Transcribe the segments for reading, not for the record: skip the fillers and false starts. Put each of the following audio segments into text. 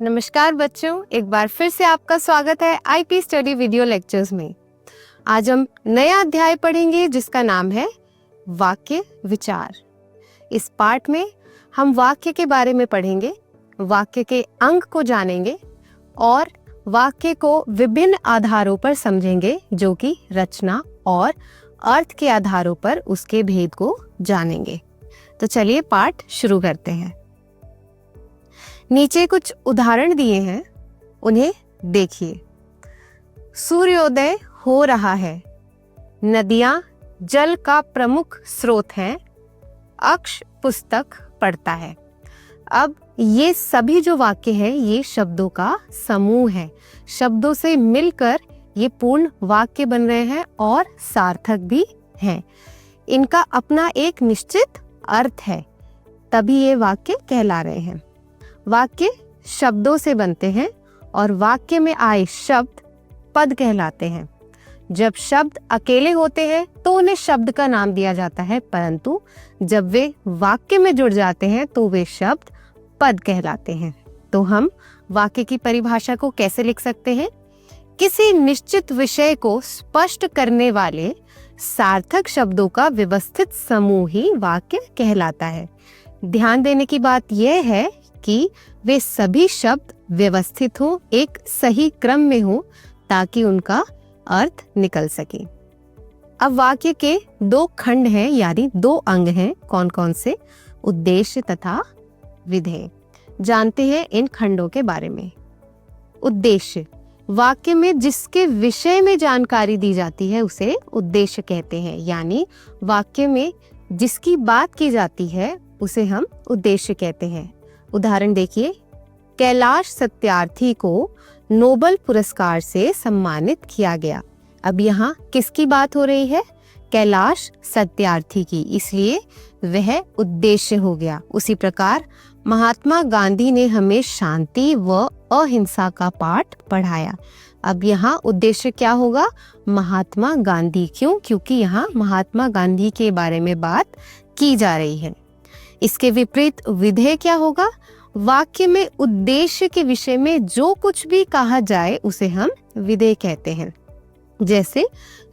नमस्कार बच्चों, एक बार फिर से आपका स्वागत है आईपी स्टडी वीडियो लेक्चर्स में। आज हम नया अध्याय पढ़ेंगे जिसका नाम है वाक्य विचार। इस पाठ में हम वाक्य के बारे में पढ़ेंगे, वाक्य के अंग को जानेंगे और वाक्य को विभिन्न आधारों पर समझेंगे, जो कि रचना और अर्थ के आधारों पर उसके भेद को जानेंगे। तो चलिए पाठ शुरू करते हैं। नीचे कुछ उदाहरण दिए हैं, उन्हें देखिए। सूर्योदय हो रहा है, नदियां जल का प्रमुख स्रोत हैं, अक्ष पुस्तक पढ़ता है। अब ये सभी जो वाक्य हैं ये शब्दों का समूह है। शब्दों से मिलकर ये पूर्ण वाक्य बन रहे हैं और सार्थक भी हैं। इनका अपना एक निश्चित अर्थ है, तभी ये वाक्य कहला रहे हैं। वाक्य शब्दों से बनते हैं और वाक्य में आए शब्द पद कहलाते हैं। जब शब्द अकेले होते हैं तो उन्हें शब्द का नाम दिया जाता है, परंतु जब वे वाक्य में जुड़ जाते हैं तो वे शब्द पद कहलाते हैं। तो हम वाक्य की परिभाषा को कैसे लिख सकते हैं? किसी निश्चित विषय को स्पष्ट करने वाले सार्थक शब्दों का व्यवस्थित समूह ही वाक्य कहलाता है। ध्यान देने की बात यह है कि वे सभी शब्द व्यवस्थित हो, एक सही क्रम में हो, ताकि उनका अर्थ निकल सके। अब वाक्य के दो खंड हैं, यानी दो अंग हैं। कौन कौन से? उद्देश्य तथा विधेय। जानते हैं इन खंडों के बारे में। उद्देश्य, वाक्य में जिसके विषय में जानकारी दी जाती है उसे उद्देश्य कहते हैं, यानी वाक्य में जिसकी बात की जाती है उसे हम उद्देश्य कहते हैं। उदाहरण देखिए, कैलाश सत्यार्थी को नोबेल पुरस्कार से सम्मानित किया गया। अब यहाँ किसकी बात हो रही है? कैलाश सत्यार्थी की, इसलिए वह उद्देश्य हो गया। उसी प्रकार महात्मा गांधी ने हमें शांति व अहिंसा का पाठ पढ़ाया। अब यहाँ उद्देश्य क्या होगा? महात्मा गांधी। क्यों? क्योंकि यहाँ महात्मा गांधी के बारे में बात की जा रही है। इसके विपरीत विधेय क्या होगा? वाक्य में उद्देश्य के विषय में जो कुछ भी कहा जाए उसे हम विधेय कहते हैं। जैसे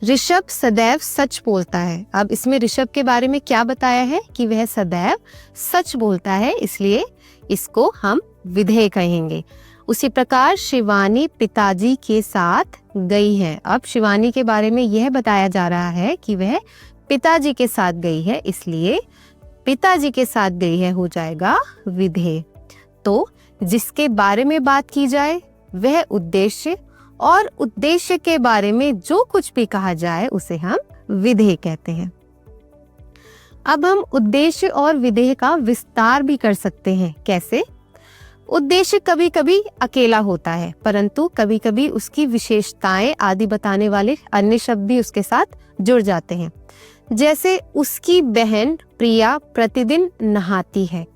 ऋषभ सदैव सच बोलता है। अब इसमें ऋषभ के बारे में क्या बताया है कि वह सदैव सच बोलता है, इसलिए इसको हम विधेय कहेंगे। उसी प्रकार शिवानी पिताजी के साथ गई है। अब शिवानी के बारे में यह बताया जा रहा है कि वह पिताजी के साथ गई है, इसलिए पिताजी के साथ गई है हो जाएगा विधेय। तो जिसके बारे में बात की जाए वह उद्देश्य, और उद्देश्य के बारे में जो कुछ भी कहा जाए उसे हम विधेय कहते हैं। अब हम उद्देश्य और विधेय का विस्तार भी कर सकते हैं। कैसे? उद्देश्य कभी कभी अकेला होता है, परंतु कभी कभी उसकी विशेषताएं आदि बताने वाले अन्य शब्द भी उसके साथ जुड़ जाते हैं। जैसे उसकी बहन प्रिया प्रतिदिन नहाती है।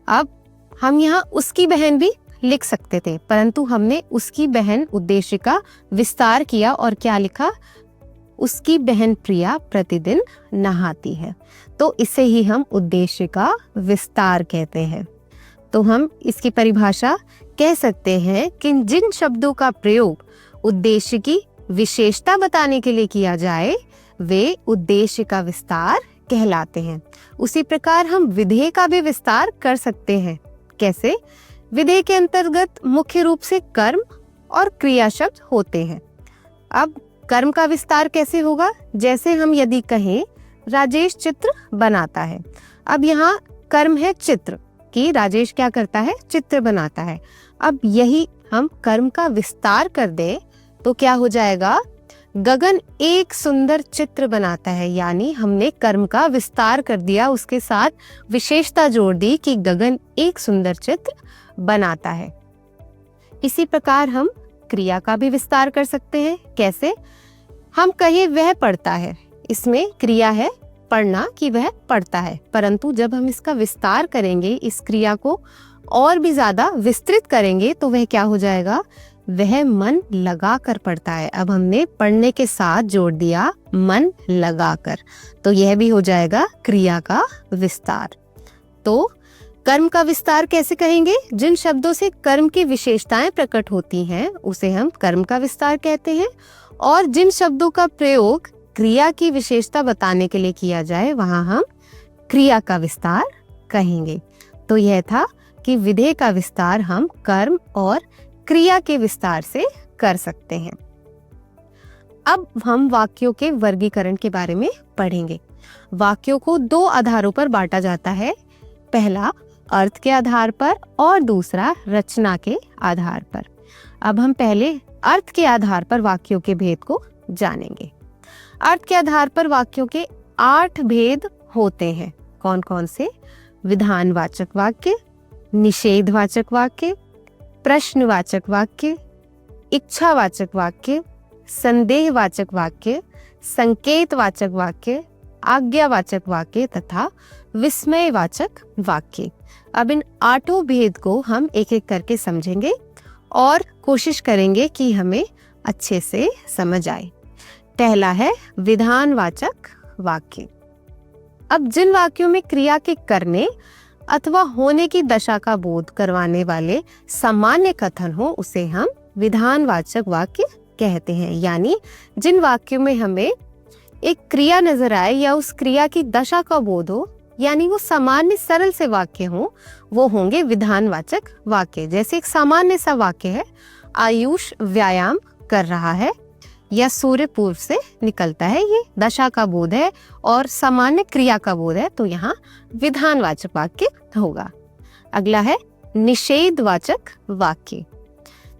अब हम यहाँ उसकी बहन भी लिख सकते थे, परंतु हमने उसकी बहन उद्देश्य का विस्तार किया और क्या लिखा? उसकी बहन प्रिया प्रतिदिन नहाती है। तो इसे ही हम उद्देश्य का विस्तार कहते हैं। तो हम इसकी परिभाषा कह सकते हैं कि जिन शब्दों का प्रयोग उद्देश्य की विशेषता बताने के लिए किया जाए वे उद्देश्य का विस्तार कहलाते हैं। उसी प्रकार हम विधेय का भी विस्तार कर सकते हैं। कैसे? विधेय के अंतर्गत मुख्य रूप से कर्म और क्रिया शब्द होते हैं। अब कर्म का विस्तार कैसे होगा? जैसे हम यदि कहें राजेश चित्र बनाता है। अब यहाँ कर्म है चित्र, कि राजेश क्या करता है? चित्र बनाता है। अब यही हम कर्म का विस्तार कर दें तो क्या हो जाएगा? गगन एक सुंदर चित्र बनाता है, यानी हमने कर्म का विस्तार कर दिया, उसके साथ विशेषता जोड़ दी कि गगन एक सुंदर चित्र बनाता है। इसी प्रकार हम क्रिया का भी विस्तार कर सकते हैं। कैसे? हम कहें वह पढ़ता है, इसमें क्रिया है पढ़ना, कि वह पढ़ता है, परंतु जब हम इसका विस्तार करेंगे, इस क्रिया को और भी ज्यादा विस्तृत करेंगे तो वह क्या हो जाएगा? वह मन लगाकर पढ़ता है। अब हमने पढ़ने के साथ जोड़ दिया मन लगाकर, तो यह भी हो जाएगा क्रिया का विस्तार। तो कर्म का विस्तार कैसे कहेंगे? जिन शब्दों से कर्म की विशेषताएं प्रकट होती हैं उसे हम कर्म का विस्तार कहते हैं, और जिन शब्दों का प्रयोग क्रिया की विशेषता बताने के लिए किया जाए वहां हम क्रिया का विस्तार कहेंगे। तो यह था कि विधेय का विस्तार हम कर्म और क्रिया के विस्तार से कर सकते हैं। अब हम वाक्यों के वर्गीकरण के बारे में पढ़ेंगे। वाक्यों को दो आधारों पर बांटा जाता है, पहला अर्थ के आधार पर और दूसरा रचना के आधार पर। अब हम पहले अर्थ के आधार पर वाक्यों के भेद को जानेंगे। अर्थ के आधार पर वाक्यों के 8 भेद होते हैं। कौन कौन से? विधानवाचक वाक्य, निषेधवाचक वाक्य, प्रश्नवाचक वाक्य, इच्छावाचक वाक्य, संदेहवाचक वाक्य, संकेतवाचक वाक्य, आज्ञावाचक वाक्य तथा विस्मयवाचक वाक्य। अब इन 8 भेद को हम एक एक करके समझेंगे और कोशिश करेंगे कि हमें अच्छे से समझ आए। पहला है विधानवाचक वाक्य। अब जिन वाक्यों में क्रिया के करने अथवा होने की दशा का बोध करवाने वाले सामान्य कथन हो उसे हम विधानवाचक वाक्य कहते हैं। यानी जिन वाक्यों में हमें एक क्रिया नजर आए या उस क्रिया की दशा का बोध हो, यानी वो सामान्य सरल से वाक्य हो, वो होंगे विधानवाचक वाक्य। जैसे एक सामान्य सा वाक्य है, आयुष व्यायाम कर रहा है या सूर्य पूर्व से निकलता है, ये दशा का बोध है और सामान्य क्रिया का बोध है, तो यहाँ विधानवाचक वाक्य होगा। अगला है निषेधवाचक वाक्य।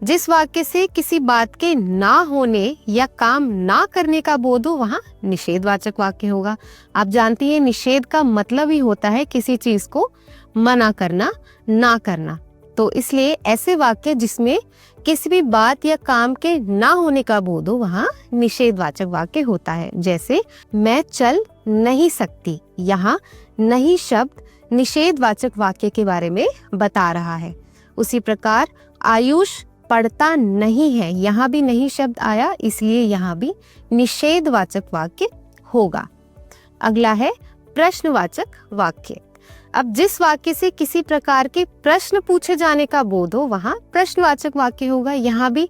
जिस वाक्य से किसी बात के ना होने या काम ना करने का बोध हो वहाँ निषेधवाचक वाक्य होगा। आप जानती हैं निषेध का मतलब ही होता है किसी चीज को मना करना, ना करना। तो इसलिए ऐसे वाक्य जिसमें किसी भी बात या काम के ना होने का बोध हो वहाँ निषेधवाचक वाक्य होता है। जैसे मैं चल नहीं सकती, यहाँ नहीं शब्द निषेधवाचक वाक्य के बारे में बता रहा है। उसी प्रकार आयुष पढ़ता नहीं है, यहाँ भी नहीं शब्द आया, इसलिए यहाँ भी निषेधवाचक वाक्य होगा। अगला है प्रश्नवाचक वाक्य। अब जिस वाक्य से किसी प्रकार के प्रश्न पूछे जाने का बोध हो वहाँ प्रश्नवाचक वाक्य होगा। यहाँ भी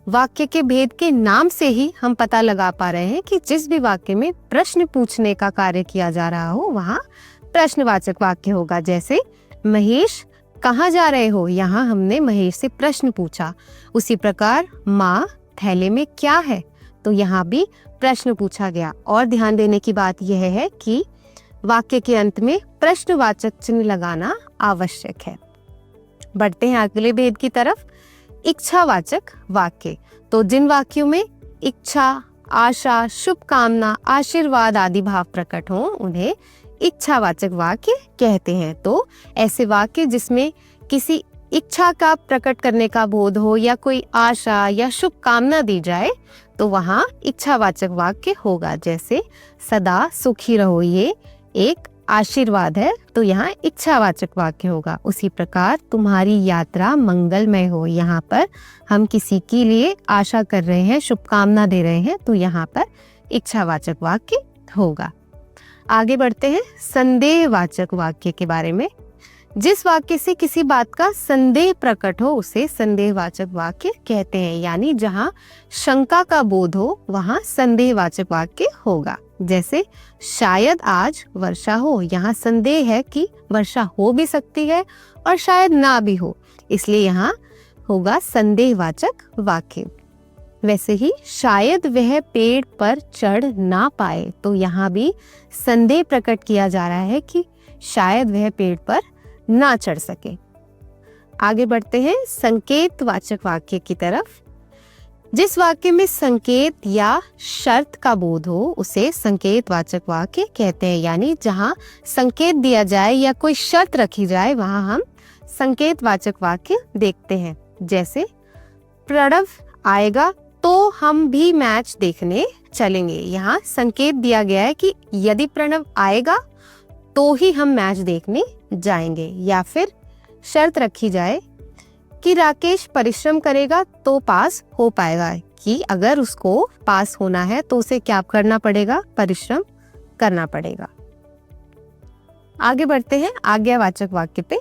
वाक्य के भेद के नाम से ही हम पता लगा पा रहे हैं कि जिस भी वाक्य में प्रश्न पूछने का कार्य किया जा रहा हो वहाँ प्रश्नवाचक वाक्य होगा। जैसे महेश कहाँ जा रहे हो, यहाँ हमने महेश से प्रश्न पूछा। उसी प्रकार माँ थैले में क्या है, तो यहाँ भी प्रश्न पूछा गया। और ध्यान देने की बात यह है कि वाक्य के अंत में प्रश्नवाचक चिन्ह लगाना आवश्यक है। बढ़ते हैं अगले भेद की तरफ, इच्छावाचक वाक्य। तो जिन वाक्यों में इच्छा, आशा, शुभकामना, आशीर्वाद आदि भाव प्रकट हो उन्हें इच्छावाचक वाक्य कहते हैं। तो ऐसे वाक्य जिसमें किसी इच्छा का प्रकट करने का बोध हो या कोई आशा या शुभकामना दी जाए तो वहाँ इच्छावाचक वाक्य होगा। जैसे सदा सुखी रहो, ये एक आशीर्वाद है, तो यहाँ इच्छावाचक वाक्य होगा। उसी प्रकार तुम्हारी यात्रा मंगलमय हो, यहाँ पर हम किसी के लिए आशा कर रहे हैं, शुभकामना दे रहे हैं, तो यहाँ पर इच्छावाचक वाक्य होगा। आगे बढ़ते हैं संदेहवाचक वाक्य के बारे में। जिस वाक्य से किसी बात का संदेह प्रकट हो उसे संदेहवाचक वाक्य कहते हैं। यानी जहाँ शंका का बोध हो वहाँ संदेहवाचक वाक्य होगा। जैसे शायद आज वर्षा हो, यहाँ संदेह है कि वर्षा हो भी सकती है और शायद ना भी हो, इसलिए यहाँ होगा संदेहवाचक वाक्य। वैसे ही शायद वह पेड़ पर चढ़ ना पाए, तो यहाँ भी संदेह प्रकट किया जा रहा है कि शायद वह पेड़ पर ना चढ़ सके। आगे बढ़ते हैं संकेतवाचक वाक्य की तरफ। जिस वाक्य में संकेत या शर्त का बोध हो उसे संकेतवाचक वाक्य कहते हैं। यानी जहाँ संकेत दिया जाए या कोई शर्त रखी जाए वहाँ हम संकेतवाचक वाक्य देखते हैं। जैसे प्रणव आएगा तो हम भी मैच देखने चलेंगे। यहाँ संकेत दिया गया है कि यदि प्रणव आएगा तो ही हम मैच देखने जाएंगे। या फिर शर्त रखी जाए कि राकेश परिश्रम करेगा तो पास हो पाएगा, कि अगर उसको पास होना है तो उसे क्या करना पड़ेगा, परिश्रम करना पड़ेगा। आगे बढ़ते हैं आज्ञावाचक वाक्य पे।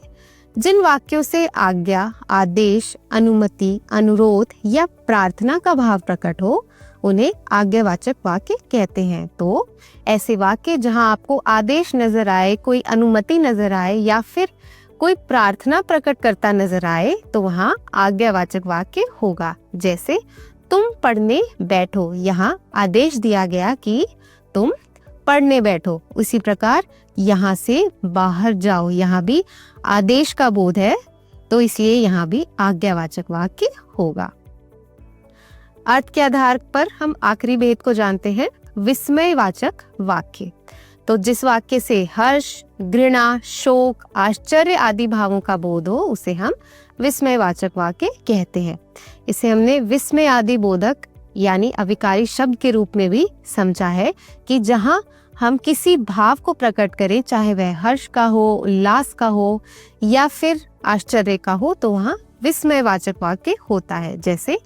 जिन वाक्यों से आज्ञा, आदेश, अनुमति, अनुरोध या प्रार्थना का भाव प्रकट हो उन्हें आज्ञावाचक वाक्य कहते हैं। तो ऐसे वाक्य जहां आपको आदेश नजर आए, कोई अनुमति नजर आए या फिर कोई प्रार्थना प्रकट करता नजर आए तो वहां आज्ञावाचक वाक्य होगा। जैसे तुम पढ़ने बैठो, यहाँ आदेश दिया गया कि तुम पढ़ने बैठो। उसी प्रकार यहाँ से बाहर जाओ, यहाँ भी आदेश का बोध है तो इसलिए यहाँ भी आज्ञावाचक वाक्य होगा। अर्थ के आधार पर हम आखिरी भेद को जानते हैं, विस्मयवाचक वाक्य। तो जिस वाक्य से हर्ष, घृणा, शोक, आश्चर्य आदि भावों का बोध हो उसे हम विस्मयवाचक वाक्य कहते हैं। इसे हमने विस्मय आदि बोधक यानी अविकारी शब्द के रूप में भी समझा है कि जहां हम किसी भाव को प्रकट करें, चाहे वह हर्ष का हो, उल्लास का हो या फिर आश्चर्य का हो, तो वहां विस्मयवाचक वाक्य होता है। जैसे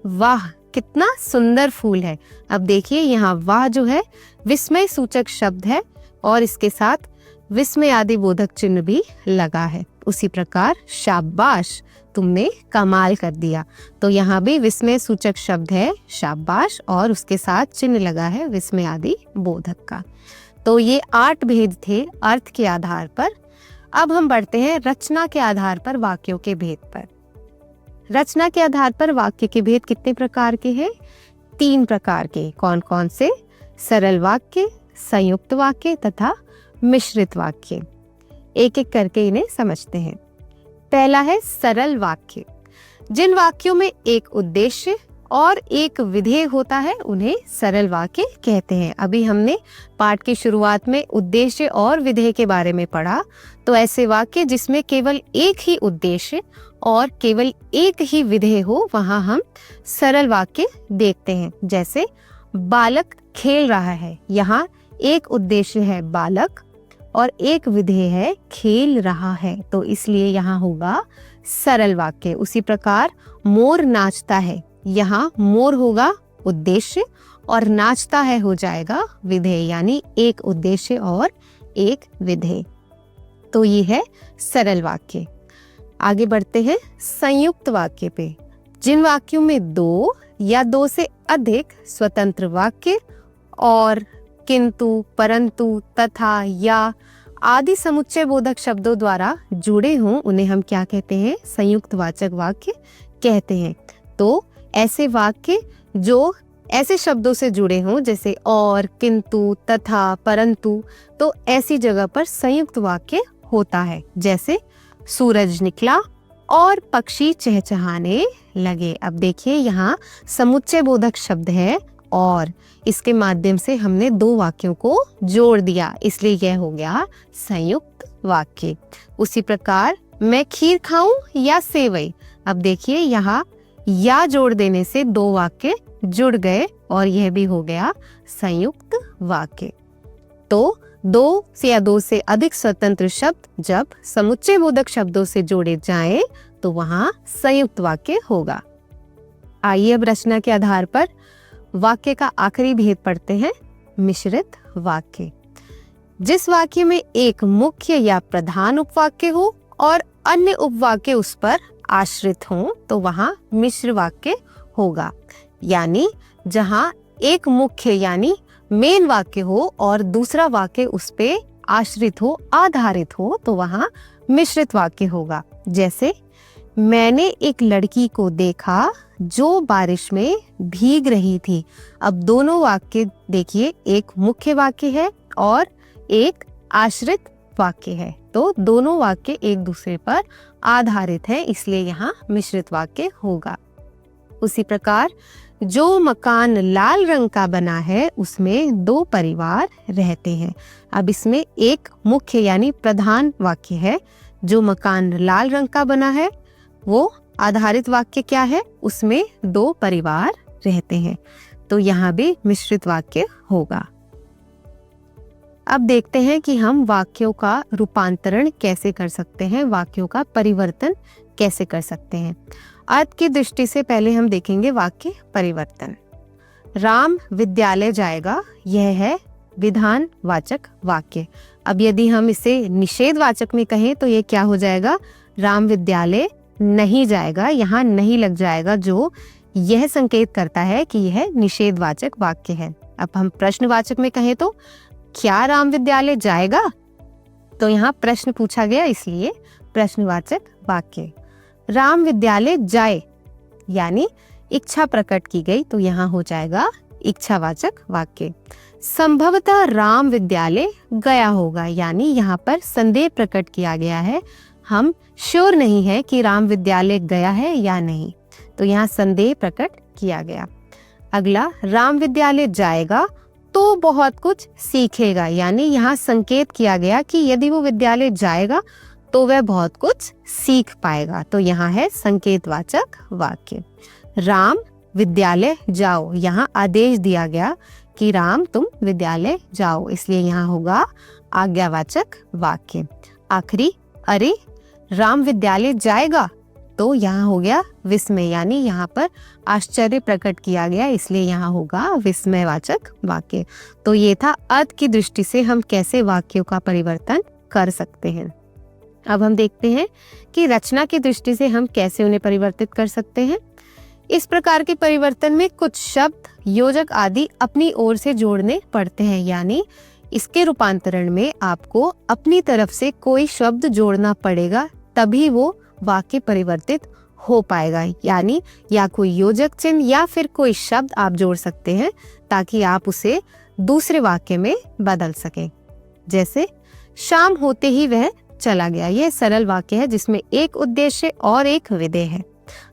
वाह कितना सुंदर फूल है। अब देखिए यहाँ वाह जो है विस्मय सूचक शब्द है और इसके साथ विस्मय आदि बोधक चिन्ह भी लगा है। उसी प्रकार शाबाश तुमने कमाल कर दिया, तो यहाँ भी विस्मय सूचक शब्द है शाबाश और उसके साथ चिन्ह लगा है विस्मय आदि बोधक का। तो ये 8 भेद थे अर्थ के आधार पर। अब हम बढ़ते हैं रचना के आधार पर वाक्यों के भेद पर। रचना के आधार पर वाक्य के भेद कितने प्रकार के हैं? 3 प्रकार के। कौन कौन से? सरल वाक्य, संयुक्त वाक्य तथा मिश्रित वाक्य। एक एक करके इन्हें समझते हैं। पहला है सरल वाक्य। जिन वाक्यों में एक उद्देश्य और एक विधेय होता है उन्हें सरल वाक्य कहते हैं। अभी हमने पाठ की शुरुआत में उद्देश्य और विधेय के बारे में पढ़ा। तो ऐसे वाक्य जिसमें केवल एक ही उद्देश्य और केवल एक ही विधेय हो वहां हम सरल वाक्य देखते हैं। जैसे बालक खेल रहा है, यहाँ एक उद्देश्य है बालक और एक विधेय है खेल रहा है, तो इसलिए यहाँ होगा सरल वाक्य। उसी प्रकार मोर नाचता है, यहाँ मोर होगा उद्देश्य और नाचता है हो जाएगा विधेय, यानी एक उद्देश्य और एक विधेय। तो ये है सरल वाक्य। आगे बढ़ते हैं संयुक्त वाक्य पे। जिन वाक्यों में 2 या 2 से अधिक स्वतंत्र वाक्य और किंतु, परंतु, तथा, या आदि समुच्चय बोधक शब्दों द्वारा जुड़े हों उन्हें हम क्या कहते हैं? संयुक्त वाचक वाक्य कहते हैं। तो ऐसे वाक्य जो ऐसे शब्दों से जुड़े हों जैसे और, किंतु, तथा, परंतु, तो ऐसी जगह पर संयुक्त वाक्य होता है। जैसे सूरज निकला और पक्षी चहचहाने लगे। अब देखिए यहाँ समुच्चय बोधक शब्द है और इसके माध्यम से हमने 2 वाक्यों को जोड़ दिया, इसलिए यह हो गया संयुक्त वाक्य। उसी प्रकार मैं खीर खाऊं या सेवई। अब देखिए यहाँ या जोड़ देने से 2 वाक्य जुड़ गए और यह भी हो गया संयुक्त वाक्य। तो 2 या 2 से अधिक स्वतंत्र शब्द जब समुच्चय बोधक शब्दों से जोड़े जाएं तो वहां संयुक्त वाक्य होगा। आइए अब रचना के आधार पर वाक्य का आखिरी भेद पढ़ते हैं, मिश्रित वाक्य। जिस वाक्य में एक मुख्य या प्रधान उपवाक्य हो और अन्य उपवाक्य उस पर आश्रित हों तो वहां मिश्र वाक्य होगा। यानी जहां एक मुख्य यानी मेन वाक्य हो और दूसरा वाक्य उस पे आश्रित हो, आधारित हो, तो वहां मिश्रित वाक्य होगा। जैसे मैंने एक लड़की को देखा जो बारिश में भीग रही थी। अब दोनों वाक्य देखिए, एक मुख्य वाक्य है और एक आश्रित वाक्य है, तो दोनों वाक्य एक दूसरे पर आधारित है, इसलिए यहाँ मिश्रित वाक्य होगा। उसी प्रकार जो मकान लाल रंग का बना है उसमें 2 परिवार रहते हैं। अब इसमें एक मुख्य यानी प्रधान वाक्य है। जो मकान लाल रंग का बना है वो आधारित वाक्य क्या है? उसमें 2 परिवार रहते हैं, तो यहाँ भी मिश्रित वाक्य होगा। अब देखते हैं कि हम वाक्यों का रूपांतरण कैसे कर सकते हैं, वाक्यों का परिवर्तन कैसे कर सकते हैं। अर्थ की दृष्टि से पहले हम देखेंगे वाक्य परिवर्तन। राम विद्यालय जाएगा, यह है विधान वाचक वाक्य। अब यदि हम इसे निषेध वाचक में कहें तो ये क्या हो जाएगा? राम विद्यालय नहीं जाएगा, यहाँ नहीं लग जाएगा, जो यह संकेत करता है कि यह निषेधवाचक वाक्य है। अब हम प्रश्नवाचक में कहें तो क्या राम विद्यालय जाएगा, तो यहाँ प्रश्न पूछा गया इसलिए प्रश्नवाचक वाक्य। राम विद्यालय जाए यानी इच्छा प्रकट की गई, तो यहाँ हो जाएगा इच्छावाचक वाक्य। संभवतः राम विद्यालय गया होगा, यानी यहाँ पर संदेह प्रकट किया गया है, हम श्योर नहीं है कि राम विद्यालय गया है या नहीं, तो यहाँ संदेह प्रकट किया गया। अगला, राम विद्यालय जाएगा तो बहुत कुछ सीखेगा, यानी यहाँ संकेत किया गया कि यदि वो विद्यालय जाएगा तो वह बहुत कुछ सीख पाएगा, तो यहाँ है संकेतवाचक वाक्य। राम विद्यालय जाओ, यहाँ आदेश दिया गया कि राम तुम विद्यालय जाओ, इसलिए यहाँ होगा आज्ञावाचक वाक्य। आखिरी, अरे राम विद्यालय जाएगा, तो यहाँ हो गया विस्मय, यानी यहाँ पर आश्चर्य प्रकट किया गया, इसलिए यहाँ होगा विस्मयवाचक वाक्य। तो ये था अर्थ की दृष्टि से हम कैसे वाक्यों का परिवर्तन कर सकते हैं। अब हम देखते हैं कि रचना की दृष्टि से हम कैसे उन्हें परिवर्तित कर सकते हैं। इस प्रकार के परिवर्तन में कुछ शब्द, योजक आदि अपनी ओर से जोड़ने पड़ते हैं, यानी इसके रूपांतरण में आपको अपनी तरफ से कोई शब्द जोड़ना पड़ेगा, तभी वो वाक्य परिवर्तित हो पाएगा। यानी या कोई योजक चिन्ह या फिर कोई शब्द आप जोड़ सकते हैं ताकि आप उसे दूसरे वाक्य में बदल सकें। जैसे शाम होते ही वह चला गया, यह सरल वाक्य है जिसमें एक उद्देश्य और एक विधेय है।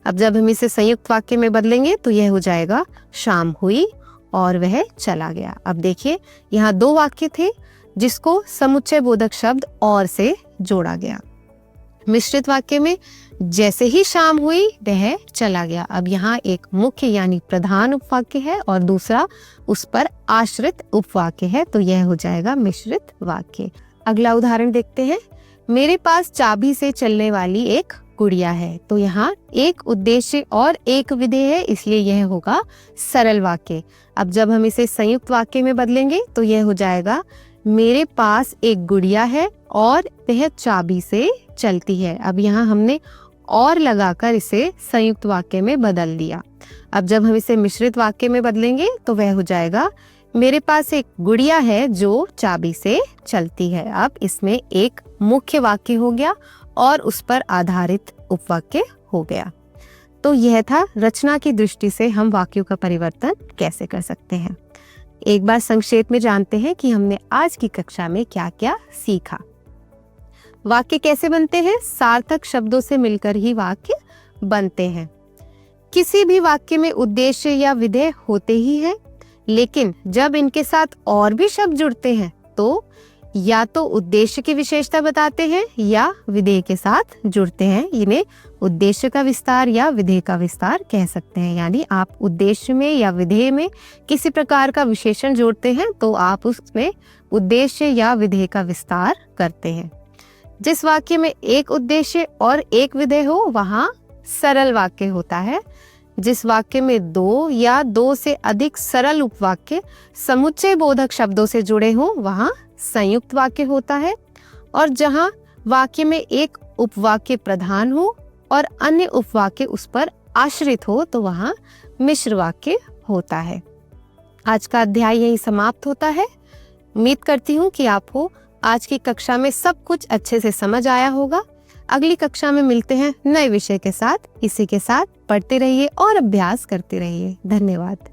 अब जब हम इसे संयुक्त वाक्य में बदलेंगे तो यह हो जाएगा शाम हुई और वह चला गया। अब देखिए, यहाँ दो वाक्य थे जिसको समुच्चय बोधक शब्द और से जोड़ा गया। मिश्रित वाक्य में जैसे ही शाम हुई वह चला गया। अब यहाँ एक मुख्य यानी प्रधान उपवाक्य है और दूसरा उस पर आश्रित उपवाक्य है, तो यह हो जाएगा मिश्रित वाक्य। अगला उदाहरण देखते हैं। मेरे पास चाबी से चलने वाली एक गुड़िया है, तो यहाँ एक उद्देश्य और एक विधेय है, इसलिए यह होगा सरल वाक्य। अब जब हम इसे संयुक्त वाक्य में बदलेंगे तो यह हो जाएगा मेरे पास एक गुड़िया है और वह चाबी से चलती है। अब यहाँ हमने और लगाकर इसे संयुक्त वाक्य में बदल दिया। अब जब हम इसे मिश्रित वाक्य में बदलेंगे तो वह हो जाएगा मेरे पास एक गुड़िया है जो चाबी से चलती है। अब इसमें एक मुख्य वाक्य हो गया और उस पर आधारित उपवाक्य हो गया। तो यह था रचना की दृष्टि से हम वाक्यों का परिवर्तन कैसे कर सकते हैं। एक बार संक्षेप में जानते हैं कि हमने आज की कक्षा में क्या क्या सीखा। वाक्य कैसे बनते हैं? सार्थक शब्दों से मिलकर ही वाक्य बनते हैं। किसी भी वाक्य में उद्देश्य या विधेय होते ही हैं, लेकिन जब इनके साथ और भी शब्द जुड़ते हैं तो या तो उद्देश्य की विशेषता बताते हैं या विधेय के साथ जुड़ते हैं। इन्हें उद्देश्य का विस्तार या विधेय का विस्तार कह सकते हैं। यानी आप उद्देश्य में या विधेय में किसी प्रकार का विशेषण जोड़ते हैं तो आप उसमें उद्देश्य या विधेय का विस्तार करते हैं। जिस वाक्य में एक उद्देश्य और एक विधेय हो वहां सरल वाक्य होता है। जिस वाक्य में दो या दो से अधिक सरल उपवाक्य समुच्चय बोधक शब्दों से जुड़े हों वहां संयुक्त वाक्य होता है। और जहां वाक्य में एक उपवाक्य प्रधान हो और अन्य उपवाक्य उस पर आश्रित हो तो वहां मिश्र वाक्य होता है। आज का अध्याय यही समाप्त होता है। उम्मीद करती हूँ कि आपको आज की कक्षा में सब कुछ अच्छे से समझ आया होगा। अगली कक्षा में मिलते हैं नए विषय के साथ। इसी के साथ पढ़ते रहिए और अभ्यास करते रहिए। धन्यवाद।